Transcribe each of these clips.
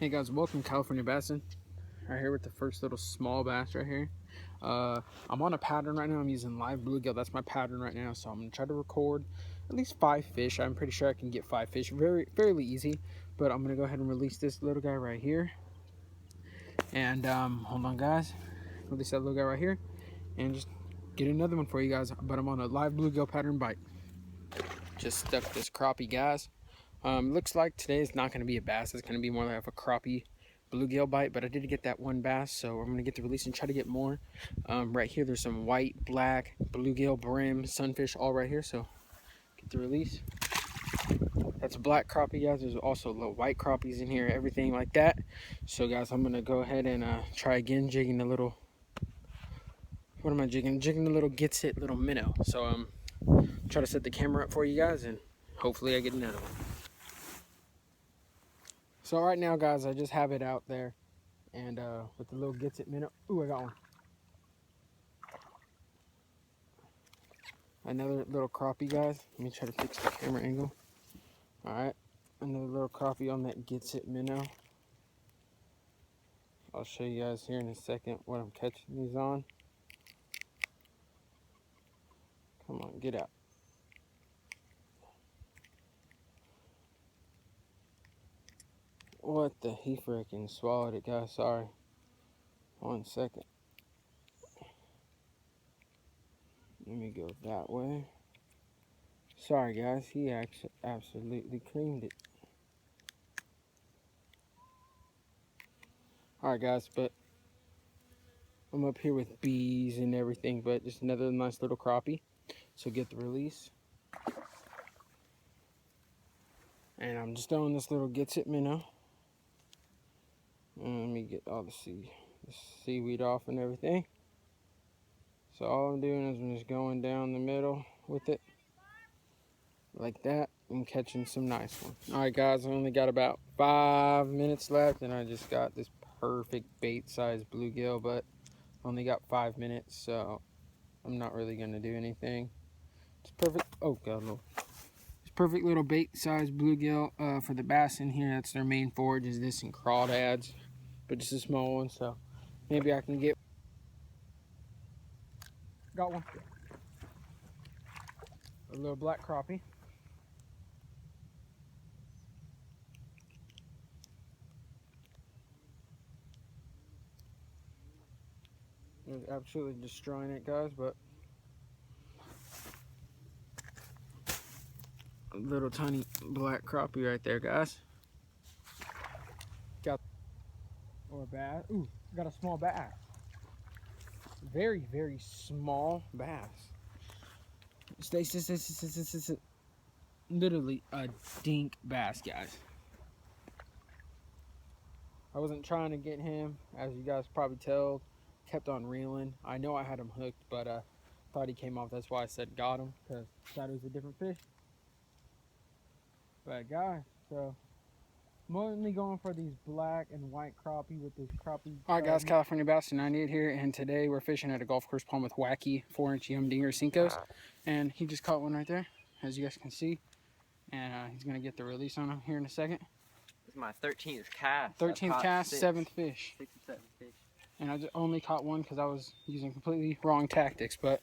Hey guys, welcome to California Bassin. Right here with the first little small bass right here. I'm on a pattern right now. I'm using live bluegill. That's my pattern right now. So I'm gonna try to record at least 5 fish. I'm pretty sure I can get 5 fish. Fairly easy. But I'm gonna go ahead and release this little guy right here. And hold on, guys. Release that little guy right here, and just get another one for you guys. But I'm on a live bluegill pattern bite. Just stuck this crappie, guys. Looks like today is not going to be a bass. It's going to be more like a crappie bluegill bite, but I did get that one bass, so I'm going to get the release and try to get more. Right here, there's some white, black, bluegill, brim, sunfish, all right here, so get the release. That's a black crappie, guys. There's also little white crappies in here, everything like that. So, guys, I'm going to go ahead and try again jigging the little, what am I jigging? Jigging the little gets it little minnow. So, try to set the camera up for you guys, and hopefully I get another one. So right now, guys, I just have it out there, and with the little gets it minnow. Ooh, I got one. Another little crappie, guys. Let me try to fix the camera angle. All right, another little crappie on that gets it minnow. I'll show you guys here in a second what I'm catching these on. Come on, get out. What the, he freaking swallowed it, guys. Sorry. 1 second. Let me go that way. Sorry, guys. He actually absolutely creamed it. Alright, guys, but I'm up here with bees and everything, but just another nice little crappie. So get the release. And I'm just throwing this little gets it minnow. And let me get all the seaweed off and everything. So all I'm doing is I'm just going down the middle with it. Like that. And catching some nice ones. Alright, guys, I only got about 5 minutes left, and I just got this perfect bait size bluegill, but only got 5 minutes, so I'm not really gonna do anything. It's perfect. Oh god, no. It's perfect little bait size bluegill for the bass in here. That's their main forage, is this and crawdads, but just a small one, so maybe I can get. Got one. A little black crappie. It was absolutely destroying it, guys, but a little tiny black crappie right there, guys. Got or a bass. Ooh, got a small bass. Very, very small bass. Literally a dink bass, guys. I wasn't trying to get him, as you guys probably tell. Kept on reeling. I know I had him hooked, but thought he came off. That's why I said got him, because I thought it was a different fish. But guys, so I'm only going for these black and white crappie with this crappie. Alright guys, California Bassin 98 here, and today we're fishing at a golf course pond with wacky 4-inch Yum Dinger Cincos. And he just caught one right there, as you guys can see. And he's going to get the release on him here in a second. This is my 13th cast. 13th cast, 7th fish. 6 and 7 fish. And I just only caught one because I was using completely wrong tactics. But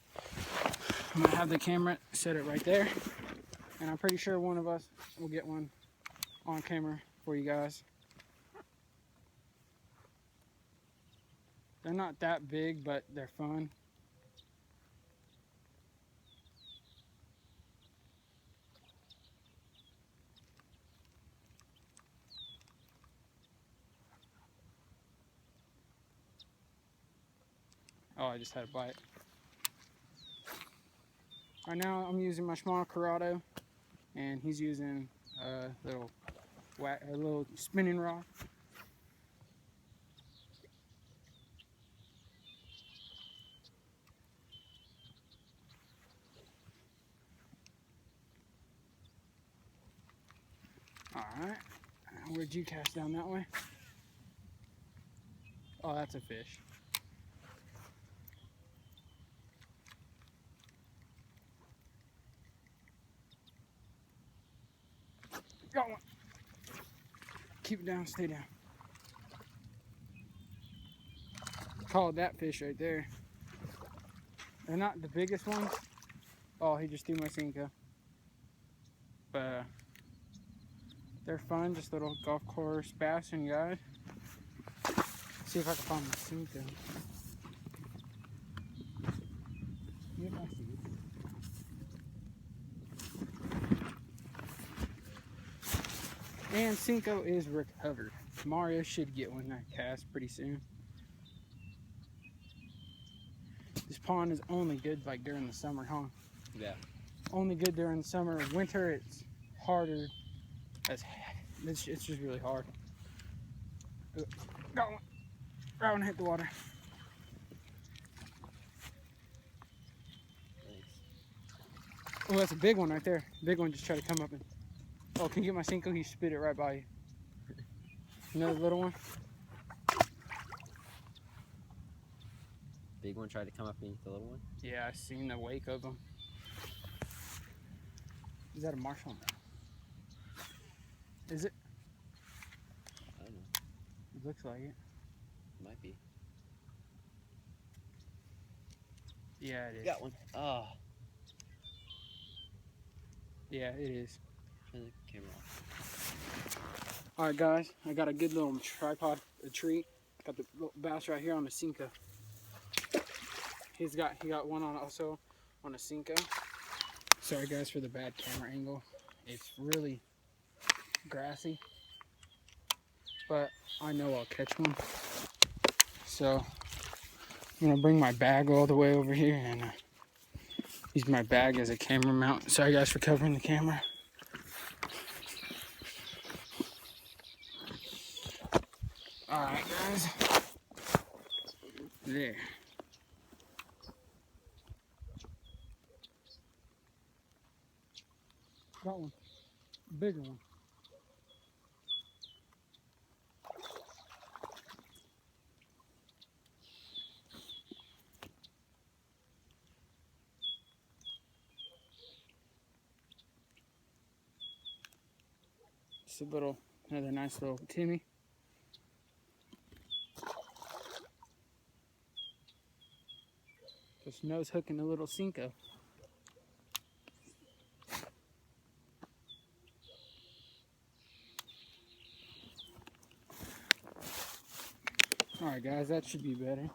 I'm going to have the camera set it right there. And I'm pretty sure one of us will get one on camera for you guys. They're not that big, but they're fun. Oh, I just had a bite. Right now I'm using my small Corrado, and he's using a little spinning rod. Alright, where'd you cast down that way? Oh, that's a fish. Got one. Keep it down, stay down. called that fish right there. They're not the biggest ones. Oh, he just threw my Cinco. But they're fun, just little golf course bassin, guys. See if I can find my Cinco. Yep, I see it. And Cinco is recovered. Mario should get one that cast pretty soon. This pond is only good like during the summer, huh? Yeah. Only good during the summer. Winter, it's harder. It's just really hard. Got one. Right when I hit the water. Nice. Oh, that's a big one right there. Big one just tried to come up and. Oh, can you get my Cinco? He spit it right by you. Another little one. Big one tried to come up and eat the little one? Yeah, I seen the wake of them. Is that a marshmallow? Is it? I don't know. It looks like it. Might be. Yeah, it is. Got one. Oh. Yeah, it is. Turn the camera off. Alright guys, I got a good little tripod, a treat. Got the little bass right here on the Cinco. He got one on also on a Cinco. Sorry guys for the bad camera angle. It's really grassy, but I know I'll catch one. So I'm gonna bring my bag all the way over here and use my bag as a camera mount. Sorry guys for covering the camera. Alright guys, there. Got one, bigger one. Just another nice little Timmy. Just nose hooking a little Cinco. Alright guys, that should be better.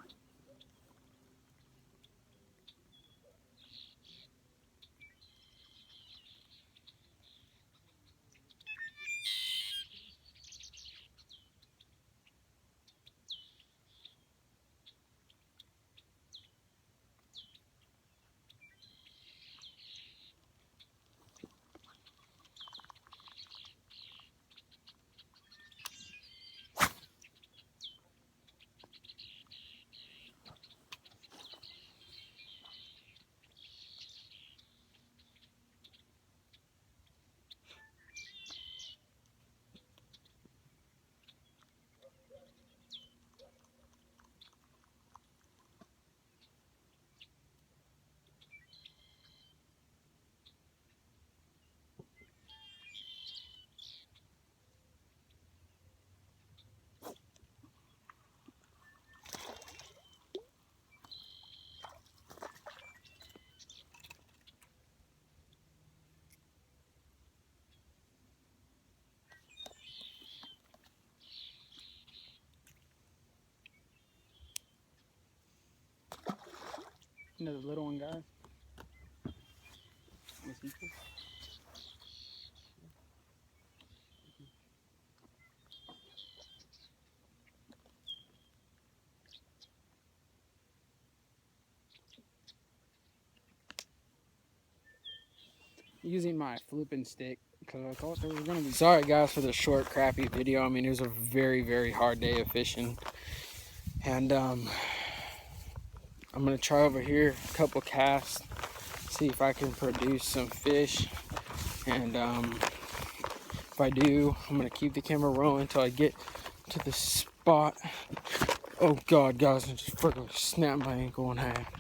Another little one, guys. Using my flipping stick because I thought there was gonna be. Sorry guys for the short crappy video. I mean, it was a very hard day of fishing, and I'm gonna try over here a couple casts, see if I can produce some fish, and if I do, I'm gonna keep the camera rolling until I get to the spot. Oh god guys, I just freaking snapped my ankle in half.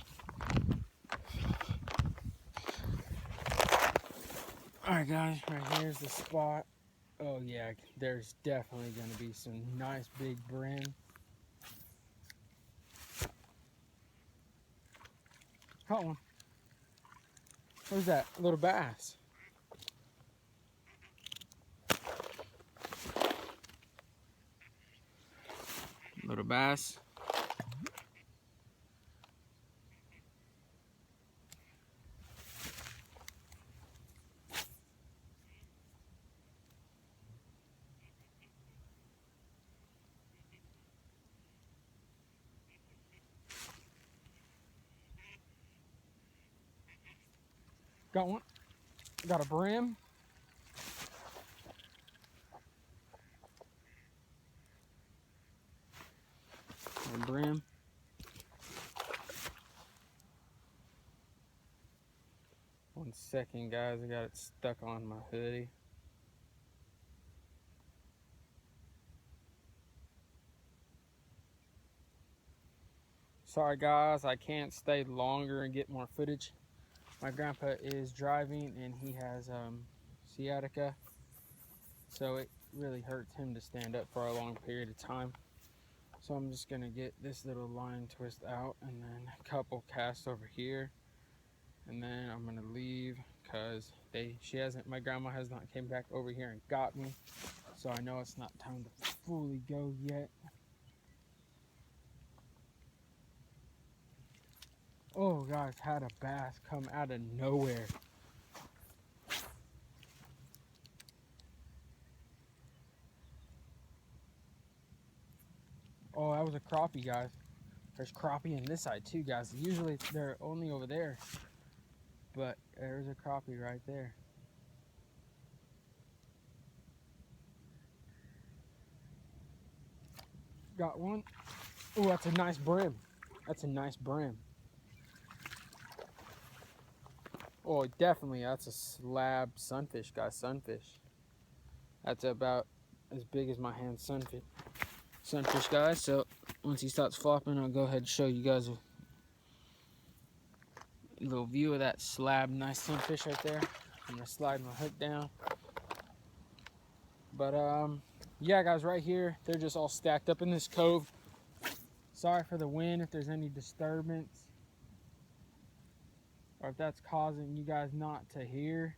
Alright guys, right here's the spot. Oh yeah, there's definitely gonna be some nice big brim. Caught one. Where's that? A little bass. Little bass. Got one. Got a brim. A brim. One second, guys. I got it stuck on my hoodie. Sorry, guys. I can't stay longer and get more footage. My grandpa is driving and he has sciatica, so it really hurts him to stand up for a long period of time. So I'm just gonna get this little line twist out and then a couple casts over here, and then I'm gonna leave because my grandma has not came back over here and got me, so I know it's not time to fully go yet. Oh guys, had a bass come out of nowhere. Oh, that was a crappie, guys. There's crappie in this side too, guys. Usually they're only over there, but there's a crappie right there. Got one. Oh, that's a nice brim. That's a nice brim. Oh, definitely, that's a slab sunfish, guys. Sunfish. That's about as big as my hand sunfish, guys. So once he starts flopping, I'll go ahead and show you guys a little view of that slab, nice sunfish right there. I'm gonna slide my hook down. But yeah, guys, right here, they're just all stacked up in this cove. Sorry for the wind if there's any disturbance, or if that's causing you guys not to hear.